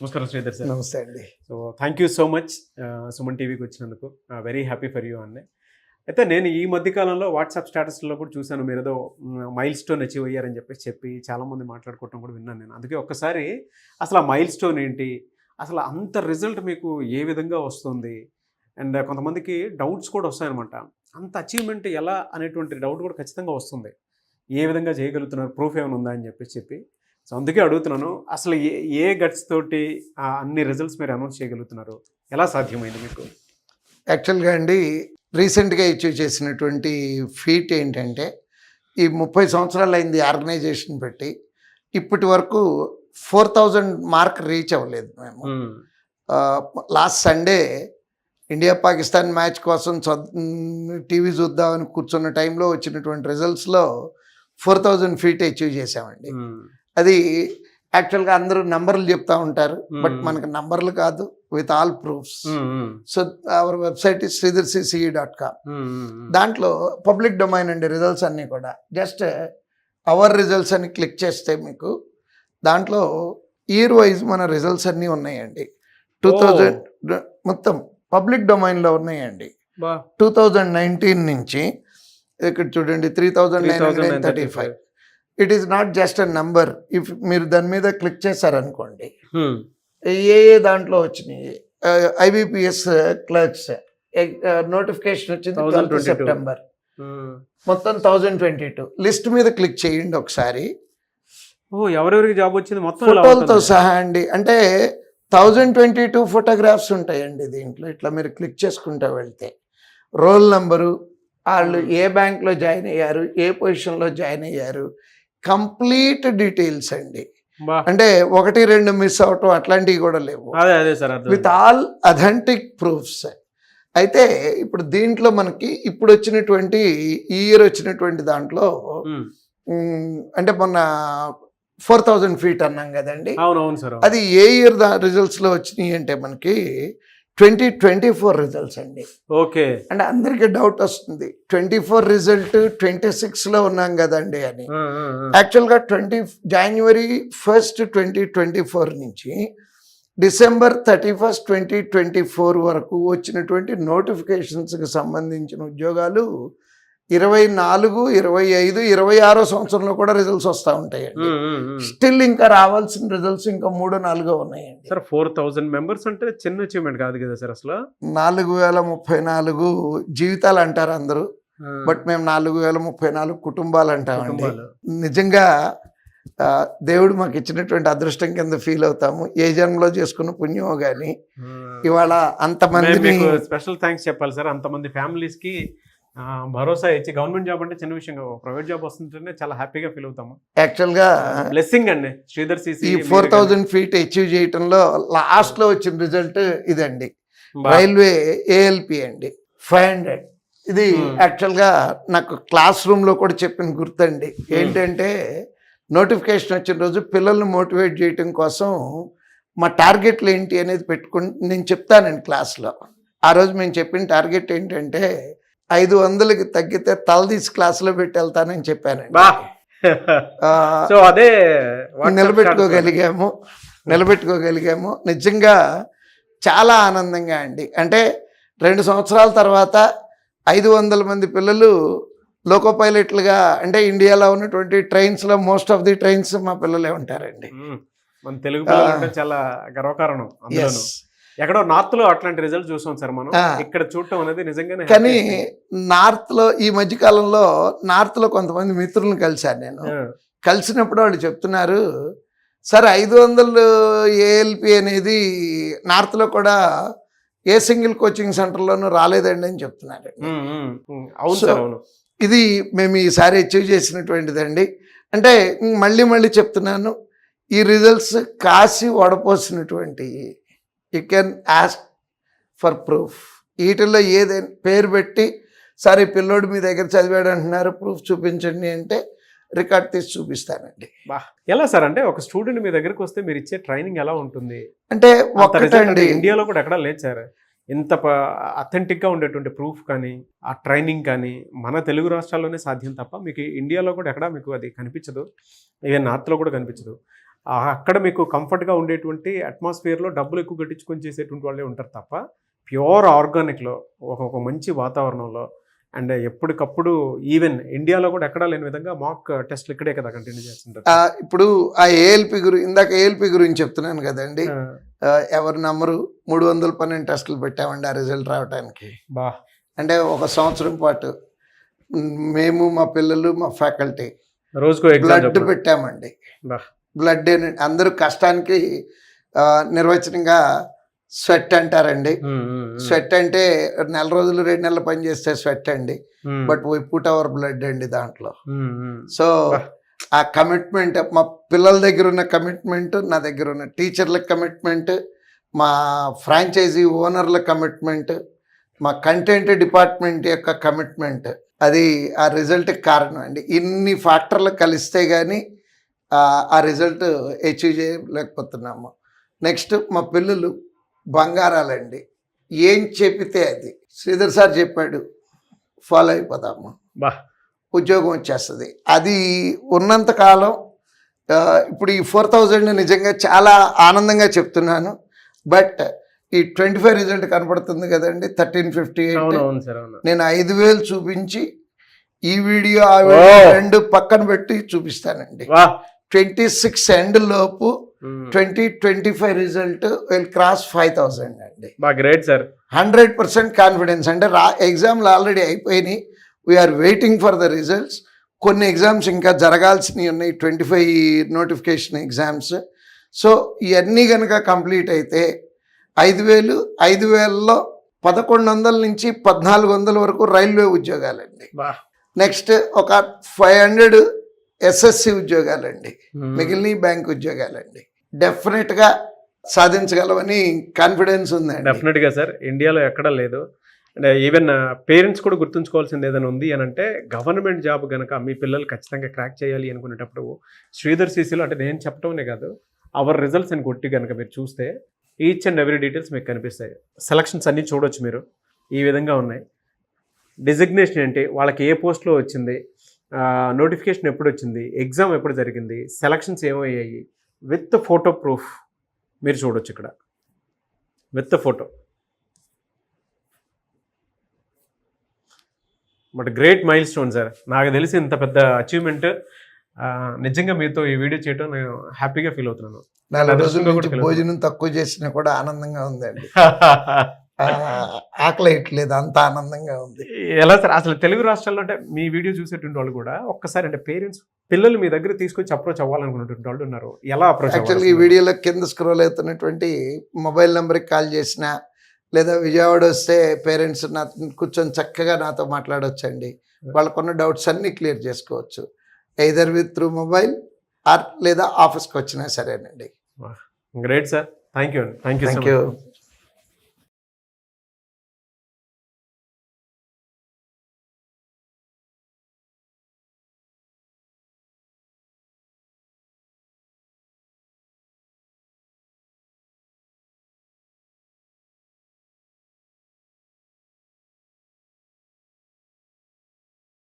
నమస్కారం శ్రీధర్ సార్. నమస్తే అండి. So thank you so much Suman టీవీకి వచ్చినందుకు. వెరీ హ్యాపీ ఫర్ యూ అండి. అయితే నేను ఈ మధ్య కాలంలో వాట్సాప్ స్టేటస్లో కూడా చూశాను, మీరు ఏదో మైల్ స్టోన్ అచీవ్ అయ్యారని చెప్పి చాలామంది మాట్లాడుకోవటం కూడా విన్నాను నేను. అందుకే ఒక్కసారి అసలు ఆ మైల్ స్టోన్ ఏంటి, అసలు అంత రిజల్ట్ మీకు ఏ విధంగా వస్తుంది, అండ్ కొంతమందికి డౌట్స్ కూడా వస్తాయన్నమాట. అంత అచీవ్మెంట్ ఎలా అనేటువంటి డౌట్ కూడా ఖచ్చితంగా వస్తుంది. ఏ విధంగా చేయగలుగుతున్నారు, ప్రూఫ్ ఏమైనా ఉందా అని చెప్పి సో అందుకే అడుగుతున్నాను, అసలు ఏ గట్స్ తోటి అన్ని రిజల్ట్స్ మీరు అనౌన్స్ చేయగలుగుతున్నారు, ఎలా సాధ్యమైంది మీకు? యాక్చువల్గా అండి, రీసెంట్గా అచీవ్ చేసినటువంటి ఫీట్ ఏంటంటే, ఈ 30 సంవత్సరాలు అయింది ఆర్గనైజేషన్ పెట్టి, ఇప్పటి వరకు 4000 మార్క్ రీచ్ అవ్వలేదు మేము. Last Sunday India Pakistan match కోసం టీవీ చూద్దామని కూర్చున్న టైంలో వచ్చినటువంటి రిజల్ట్స్లో 4000 ఫీట్ అచీవ్ చేసామండి. అది యాక్చువల్గా అందరూ నంబర్లు చెప్తా ఉంటారు, బట్ మనకు నంబర్లు కాదు, with all proofs. So our website is sridharcce.com. దాంట్లో పబ్లిక్ డొమైన్ అండి రిజల్ట్స్ అన్నీ కూడా. జస్ట్ అవర్ రిజల్ట్స్ అని క్లిక్ చేస్తే మీకు దాంట్లో ఇయర్ వైజ్ మన రిజల్ట్స్ అన్నీ ఉన్నాయండి. 2000 మొత్తం పబ్లిక్ డొమైన్లో ఉన్నాయండి. 2019 నుంచి ఇక్కడ చూడండి 3935. It is not just a number. If మీరు దాని మీద క్లిక్ చేశారనుకోండి, ఏ దాంట్లో వచ్చినాయి, IBPS క్లర్క్స్ నోటిఫికేషన్ వచ్చింది 12 సెప్టెంబర్, మొత్తం 1022 లిస్ట్ మీద క్లిక్ చేయండి ఒకసారి. ఎవరెవరికి జాబ్ వచ్చింది మొత్తం ఫోటోలతో సహా అండి. అంటే 1022 ఫోటోగ్రాఫ్స్ ఉంటాయండి దీంట్లో. ఇట్లా మీరు క్లిక్ చేసుకుంటూ వెళ్తే రోల్ నంబరు, వాళ్ళు ఏ బ్యాంక్లో జాయిన్ అయ్యారు, ఏ పొజిషన్లో జాయిన్ అయ్యారు, కంప్లీట్ డీటెయిల్స్ అండి. అంటే 1-2 మిస్ అవటం అట్లాంటివి కూడా లేవు, విత్ ఆల్ అథెంటిక్ ప్రూఫ్స్. అయితే ఇప్పుడు దీంట్లో మనకి ఇప్పుడు వచ్చినటువంటి ఈ ఇయర్ వచ్చినటువంటి దాంట్లో అంటే మొన్న 4000 ఫీట్ అన్నాం కదండి, అది ఏ ఇయర్ రిజల్ట్స్లో వచ్చినాయి అంటే మనకి 2024 రిజల్ట్స్ అండి. ఓకే. అంటే అందరికీ డౌట్ వస్తుంది, 24 రిజల్ట్ 26లో ఉన్నాం కదండి అని. యాక్చువల్గా January 1st 2024 నుంచి December 31st 2024 వరకు వచ్చినటువంటి నోటిఫికేషన్స్కి సంబంధించిన ఉద్యోగాలు 24, 25, 26 సంవత్సరంలో కూడా రిజల్ట్స్ వస్తూ ఉంటాయండి. స్టిల్ ఇంకా రావాల్సిన రిజల్ట్స్ ఇంకా 3-4 ఉన్నాయండి. సార్ 4000 మెంబర్స్ అంటే చిన్న అచీవ్మెంట్ కాదు కదా సార్. అసలు 4034 జీవితాలు అంటారు అందరూ, బట్ మేము 4034 కుటుంబాలు అంటామండి. నిజంగా దేవుడు మాకు ఇచ్చినటువంటి అదృష్టం కింద ఫీల్ అవుతాము. ఏ జన్మలో చేసుకున్న పుణ్యమో కానీ ఇవాళ అంతమంది స్పెషల్ థ్యాంక్స్ చెప్పాలి సార్. అంతమంది ఫ్యామిలీస్కి భరోసా ఇచ్చి, గవర్నమెంట్ జాబ్ అంటే చిన్న విషయం, ప్రైవేట్ జాబ్ వస్తుంటేనే చాలా హ్యాపీగా ఫీల్ అవుతాము. యాక్చువల్గా బ్లెస్సింగ్ అండి శ్రీధర్ సిసి. ఈ 4000 ఫీట్ అచీవ్ చేయటంలో లాస్ట్లో వచ్చిన రిజల్ట్ ఇదండి, రైల్వే ALP అండి 500. ఇది యాక్చువల్గా నాకు క్లాస్ రూమ్లో కూడా చెప్పిన గుర్తండి. ఏంటంటే నోటిఫికేషన్ వచ్చిన రోజు పిల్లల్ని మోటివేట్ చేయటం కోసం మా టార్గెట్లు ఏంటి అనేది పెట్టుకుని నేను చెప్తానండి క్లాస్లో. ఆ రోజు మేము చెప్పిన టార్గెట్ ఏంటంటే 500కి తగ్గితే తలదీసి క్లాసులో పెట్టి వెళ్తానని చెప్పానండి. సో అదే నిలబెట్టుకోగలిగాము. నిజంగా చాలా ఆనందంగా అండి. అంటే 2 సంవత్సరాల తర్వాత 500 మంది పిల్లలు లోకో పైలట్లుగా, అంటే ఇండియాలో ఉన్నటువంటి ట్రైన్స్లో మోస్ట్ ఆఫ్ ది ట్రైన్స్ మా పిల్లలే ఉంటారండి. మన తెలుగు పిల్లలు చాలా గర్వకారణం. ఎక్కడో నార్త్ లో అట్లాంటి రిజల్ట్ చూసాం సార్ మనం, ఇక్కడ చూడటం అనేది నిజంగానే. కానీ నార్త్ లో ఈ మధ్య కాలంలో నార్త్ లో కొంతమంది మిత్రులను కలిశాను నేను. కలిసినప్పుడు వాళ్ళు చెప్తున్నారు, సార్ 500 ALP అనేది నార్త్ లో కూడా ఏ సింగిల్ కోచింగ్ సెంటర్లోనూ రాలేదండి అని చెప్తున్నారు. ఇది మేము ఈసారి అచీవ్ చేసినటువంటిదండి. అంటే మళ్ళీ చెప్తున్నాను, ఈ రిజల్ట్స్ కాసి వడపోసినటువంటి, you can ask for proof. వీటిల్లో ఏదైనా పేరు పెట్టి, సరే పిల్లోడు మీ దగ్గర చదివాడు అంటున్నారు, ప్రూఫ్ చూపించండి అంటే రికార్డ్ తీసి చూపిస్తానండి. ఎలా సార్? అంటే ఒక స్టూడెంట్ మీ దగ్గరికి వస్తే మీరు ఇచ్చే ట్రైనింగ్ ఎలా ఉంటుంది? అంటే ఒకటండి, ఇండియాలో కూడా ఎక్కడా లేదు సార్ ఇంత అథెంటిక్గా ఉండేటువంటి ప్రూఫ్ కానీ ఆ ట్రైనింగ్ కానీ మన తెలుగు రాష్ట్రాల్లోనే సాధ్యం తప్ప మీకు ఇండియాలో కూడా ఎక్కడా మీకు అది కనిపించదు, ఈవెన్ నార్త్లో కూడా కనిపించదు. అక్కడ మీకు కంఫర్ట్గా ఉండేటువంటి అట్మాస్ఫియర్లో డబ్బులు ఎక్కువ కట్టించుకొని చేసేటువంటి వాళ్ళే ఉంటారు తప్ప ప్యూర్ ఆర్గానిక్లో ఒక మంచి వాతావరణంలో అండ్ ఎప్పటికప్పుడు ఈవెన్ ఇండియాలో కూడా ఎక్కడా లేని విధంగా మాక్ టెస్ట్లు ఇక్కడే కదా కంటిన్యూ చేస్తుంటారు. ఇప్పుడు ఆ ఏఎల్పి ఇందాక ఏఎల్పి గురించి చెప్తున్నాను కదండి. ఎవరు నమ్మరు, 312 టెస్టులు పెట్టామండి ఆ రిజల్ట్ రావడానికి. బా అంటే ఒక సంవత్సరం పాటు మేము, మా పిల్లలు, మా ఫ్యాకల్టీ రోజుకో బ్లడ్ పెట్టామండి. బ్లడ్ అందరూ కష్టానికి నిర్వచనంగా స్వెట్ అంటారండి. స్వెట్ అంటే నెల రోజులు 2 నెలలు పని చేస్తే స్వెట్ అండి, but we put our blood అండి దాంట్లో. సో ఆ కమిట్మెంట్, మా పిల్లల దగ్గర ఉన్న కమిట్మెంట్, నా దగ్గర ఉన్న టీచర్ల కమిట్మెంట్, మా ఫ్రాంచైజీ ఓనర్ల కమిట్మెంట్, మా కంటెంట్ డిపార్ట్మెంట్ యొక్క కమిట్మెంట్, అది ఆ రిజల్ట్కి కారణం అండి. ఇన్ని ఫ్యాక్టర్లు కలిస్తే కానీ ఆ రిజల్ట్ అచీవ్ చేయలేకపోతున్నాము. నెక్స్ట్ మా పిల్లలు బంగారాలండి. ఏం చెప్పితే అది శ్రీధర్ సార్ చెప్పాడు, ఫాలో అయిపోదాము, ఉద్యోగం వచ్చేస్తుంది. అది ఉన్నంతకాలం ఇప్పుడు ఈ 4000 నిజంగా చాలా ఆనందంగా చెప్తున్నాను. బట్ ఈ 25 రిజల్ట్ కనపడుతుంది కదండి, 1358. నేను 5000 చూపించి ఈ వీడియో ఆ వీడియో 2 పక్కన పెట్టి చూపిస్తానండి. 26 ఎండ్ లోపు 2025 రిజల్ట్ విల్ క్రాస్ 5000 అండి. Great sir. 100% కాన్ఫిడెన్స్. అంటే ఎగ్జామ్లు ఆల్రెడీ అయిపోయినాయి, we are waiting for the results. కొన్ని ఎగ్జామ్స్ ఇంకా జరగాల్సినవి ఉన్నాయి, 25 నోటిఫికేషన్ ఎగ్జామ్స్. సో ఇవన్నీ కనుక కంప్లీట్ అయితే 5000లో 1100 నుంచి 1400 వరకు రైల్వే ఉద్యోగాలండి. నెక్స్ట్ ఒక 500 ఎస్ఎస్సి ఉద్యోగాలండి, మిగిలిన బ్యాంక్ ఉద్యోగాలండి. డెఫినెట్గా సాధించగలవని కాన్ఫిడెన్స్ ఉందండి. డెఫినెట్గా సార్, ఇండియాలో ఎక్కడా లేదు. అంటే ఈవెన్ పేరెంట్స్ కూడా గుర్తుంచుకోవాల్సింది ఏదైనా ఉంది అని అంటే, గవర్నమెంట్ జాబ్ కనుక మీ పిల్లలు ఖచ్చితంగా క్రాక్ చేయాలి అనుకునేటప్పుడు శ్రీధర్ సిసిలో, అంటే నేను చెప్పడమే కాదు, అవర్ రిజల్ట్స్ అని కొట్టి కనుక మీరు చూస్తే ఈచ్ అండ్ ఎవ్రీ డీటెయిల్స్ మీకు కనిపిస్తాయి. సెలక్షన్స్ అన్నీ చూడొచ్చు మీరు, ఈ విధంగా ఉన్నాయి. డిజిగ్నేషన్ ఏంటి, వాళ్ళకి ఏ పోస్ట్లో వచ్చింది, నోటిఫికేషన్ ఎప్పుడు వచ్చింది, ఎగ్జామ్ ఎప్పుడు జరిగింది, సెలక్షన్స్ ఏమయ్యాయి, విత్ ఫోటో ప్రూఫ్ మీరు చూడొచ్చు ఇక్కడ, with photo. But great mile stone sir. నాకు తెలిసి ఇంత పెద్ద అచీవ్మెంట్ నిజంగా మీతో ఈ వీడియో చేయడం నేను హ్యాపీగా ఫీల్ అవుతున్నాను. 4 రోజుల నుంచి భోజనం తక్కువ చేసినా కూడా ఆనందంగా ఉందండి. ఆకలి ఇట్లేదు, అంత ఆనందంగా ఉంది. ఎలా సార్, అసలు తెలుగు రాష్ట్రాల్లో అంటే మీ వీడియో చూసేటువంటి వాళ్ళు కూడా ఒక్కసారి అంటే పేరెంట్స్ పిల్లలు మీ దగ్గర తీసుకొచ్చి అప్రోచ్ అవ్వాలనుకున్నటువంటి వాళ్ళు ఉన్నారు, ఎలా అప్రోచ్? యాక్చువల్గా ఈ వీడియోలో కింద స్క్రోల్ అవుతున్నటువంటి మొబైల్ నెంబర్కి కాల్ చేసినా, లేదా విజయవాడ వస్తే పేరెంట్స్ నా కూర్చొని చక్కగా నాతో మాట్లాడవచ్చండి. వాళ్ళకున్న డౌట్స్ అన్నీ క్లియర్ చేసుకోవచ్చు, either with through mobile are లేదా ఆఫీస్కి వచ్చినా సరేనండి. గ్రేట్ సార్, థ్యాంక్ యూ అండి. Thank you.